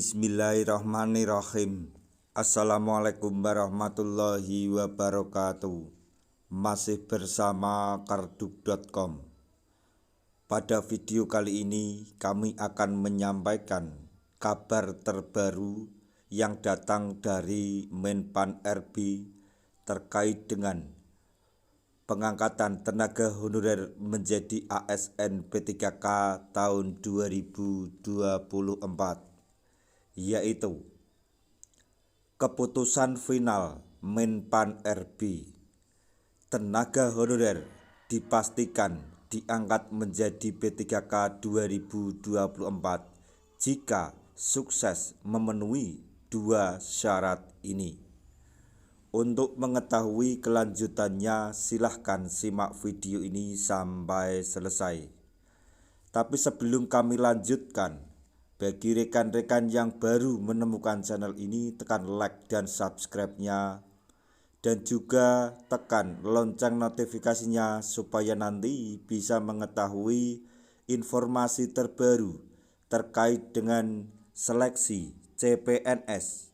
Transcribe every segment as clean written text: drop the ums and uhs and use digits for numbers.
Bismillahirrahmanirrahim. Assalamualaikum warahmatullahi wabarakatuh. Masih bersama karduk.com. Pada video kali ini kami akan menyampaikan kabar terbaru yang datang dari Menpan RB terkait dengan pengangkatan tenaga honorer menjadi ASN P3K tahun 2024, yaitu keputusan final Menpan RB. Tenaga honorer dipastikan diangkat menjadi P3K 2024 jika sukses memenuhi dua syarat ini. Untuk mengetahui kelanjutannya, silahkan simak video ini sampai selesai. Tapi sebelum kami lanjutkan, bagi rekan-rekan yang baru menemukan channel ini, tekan like dan subscribe-nya, dan juga tekan lonceng notifikasinya supaya nanti bisa mengetahui informasi terbaru terkait dengan seleksi CPNS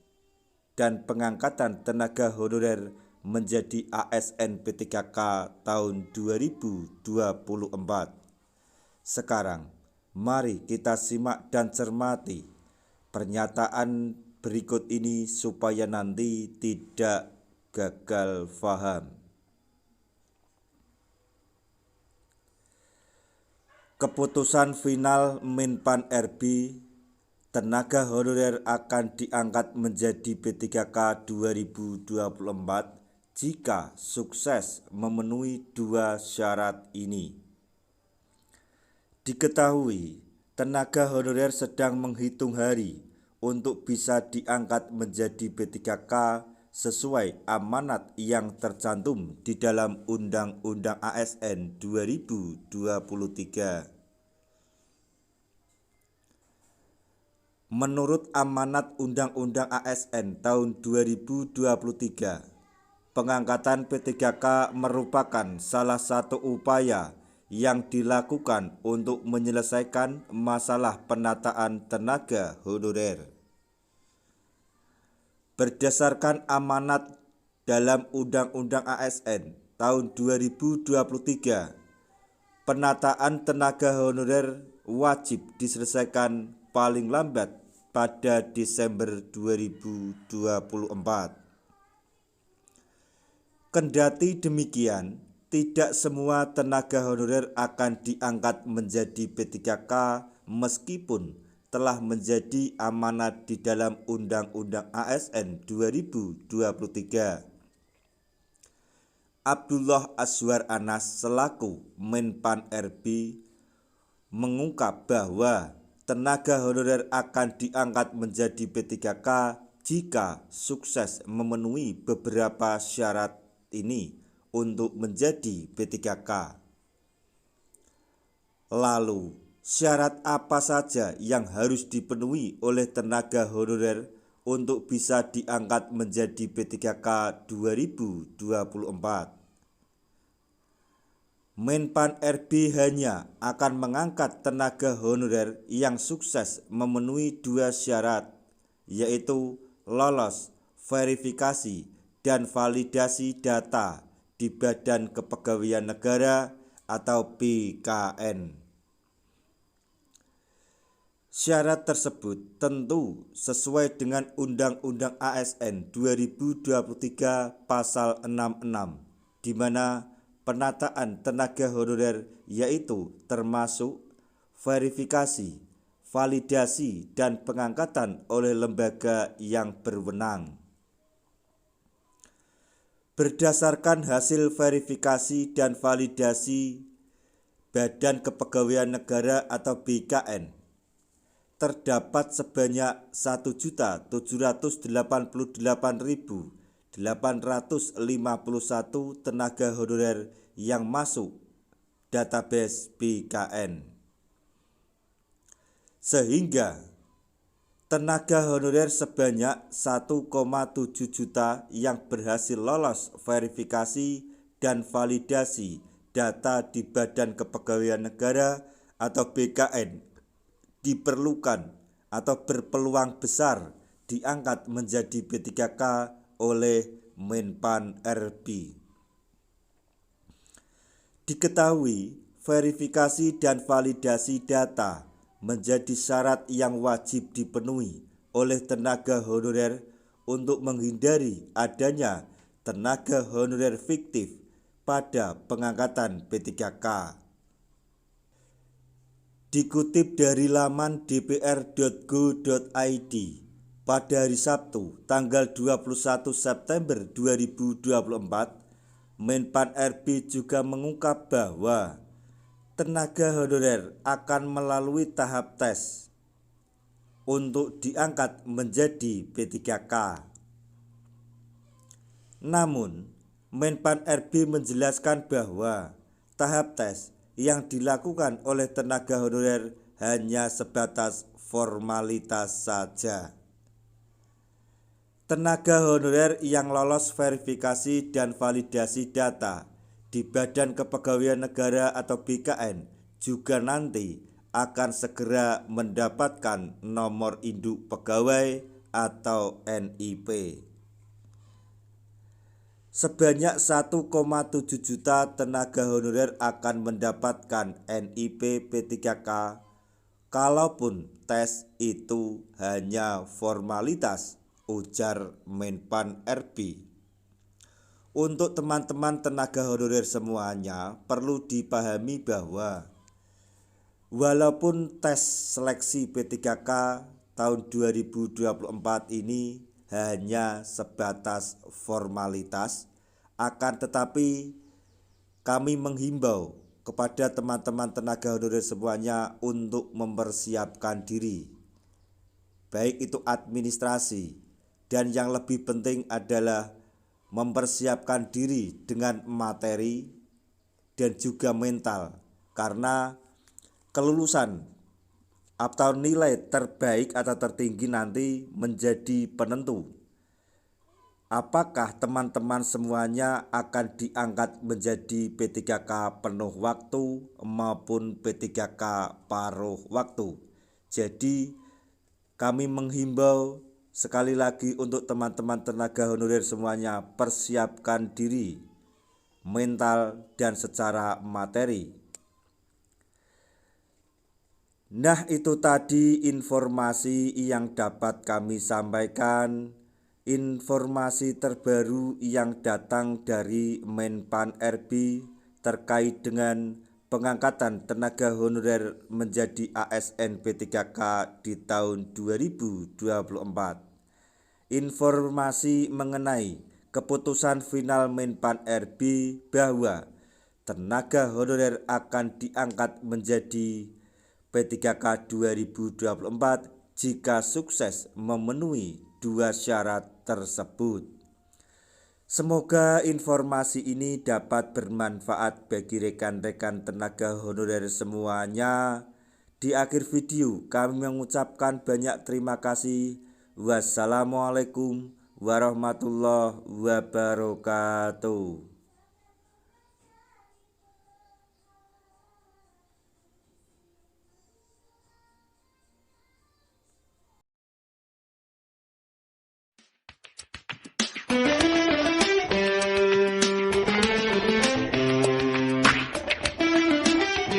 dan pengangkatan tenaga honorer menjadi ASN P3K tahun 2024. Sekarang, mari kita simak dan cermati pernyataan berikut ini supaya nanti tidak gagal faham. Keputusan final Menpan RB, tenaga honorer akan diangkat menjadi P3K 2024 jika sukses memenuhi dua syarat ini. Diketahui, tenaga honorer sedang menghitung hari untuk bisa diangkat menjadi P3K sesuai amanat yang tercantum di dalam Undang-Undang ASN 2023. Menurut amanat Undang-Undang ASN tahun 2023, pengangkatan P3K merupakan salah satu upaya yang dilakukan untuk menyelesaikan masalah penataan tenaga honorer. Berdasarkan amanat dalam Undang-Undang ASN tahun 2023, penataan tenaga honorer wajib diselesaikan paling lambat pada Desember 2024. Kendati demikian, tidak semua tenaga honorer akan diangkat menjadi P3K meskipun telah menjadi amanat di dalam Undang-Undang ASN 2023. Abdullah Azwar Anas selaku Menpan RB mengungkap bahwa tenaga honorer akan diangkat menjadi P3K jika sukses memenuhi beberapa syarat ini untuk menjadi P3K. Lalu, syarat apa saja yang harus dipenuhi oleh tenaga honorer untuk bisa diangkat menjadi P3K 2024? Menpan RB hanya akan mengangkat tenaga honorer yang sukses memenuhi dua syarat, yaitu lolos verifikasi dan validasi data di Badan Kepegawaian Negara atau BKN. Syarat tersebut tentu sesuai dengan Undang-Undang ASN 2023 Pasal 66, di mana penataan tenaga honorer yaitu termasuk verifikasi, validasi, dan pengangkatan oleh lembaga yang berwenang. Berdasarkan hasil verifikasi dan validasi Badan Kepegawaian Negara atau BKN, terdapat sebanyak 1.788.851 tenaga honorer yang masuk database BKN. Sehingga tenaga honorer sebanyak 1,7 juta yang berhasil lolos verifikasi dan validasi data di Badan Kepegawaian Negara atau BKN diperlukan atau berpeluang besar diangkat menjadi P3K oleh Menpan RB. Diketahui, verifikasi dan validasi data menjadi syarat yang wajib dipenuhi oleh tenaga honorer untuk menghindari adanya tenaga honorer fiktif pada pengangkatan P3K. Dikutip dari laman dpr.go.id, pada hari Sabtu, tanggal 21 September 2024, Menpan RB juga mengungkap bahwa tenaga honorer akan melalui tahap tes untuk diangkat menjadi P3K. Namun, Menpan RB menjelaskan bahwa tahap tes yang dilakukan oleh tenaga honorer hanya sebatas formalitas saja. Tenaga honorer yang lolos verifikasi dan validasi data di Badan Kepegawaian Negara atau BKN juga nanti akan segera mendapatkan nomor induk pegawai atau NIP. Sebanyak 1,7 juta tenaga honorer akan mendapatkan NIP P3K kalaupun tes itu hanya formalitas, ujar Menpan RB. Untuk teman-teman tenaga honorer semuanya perlu dipahami bahwa walaupun tes seleksi P3K tahun 2024 ini hanya sebatas formalitas, akan tetapi kami menghimbau kepada teman-teman tenaga honorer semuanya untuk mempersiapkan diri, baik itu administrasi, dan yang lebih penting adalah mempersiapkan diri dengan materi dan juga mental, karena kelulusan atau nilai terbaik atau tertinggi nanti menjadi penentu apakah teman-teman semuanya akan diangkat menjadi P3K penuh waktu maupun P3K paruh waktu. Jadi kami menghimbau sekali lagi untuk teman-teman tenaga honorer semuanya, persiapkan diri mental dan secara materi. Nah, itu tadi informasi yang dapat kami sampaikan, informasi terbaru yang datang dari Menpan RB terkait dengan pengangkatan tenaga honorer menjadi ASN P3K di tahun 2024. Informasi mengenai keputusan final Menpan RB bahwa tenaga honorer akan diangkat menjadi P3K 2024 jika sukses memenuhi dua syarat tersebut. Semoga informasi ini dapat bermanfaat bagi rekan-rekan tenaga honorer semuanya. Di akhir video kami mengucapkan banyak terima kasih. Wassalamualaikum warahmatullahi wabarakatuh.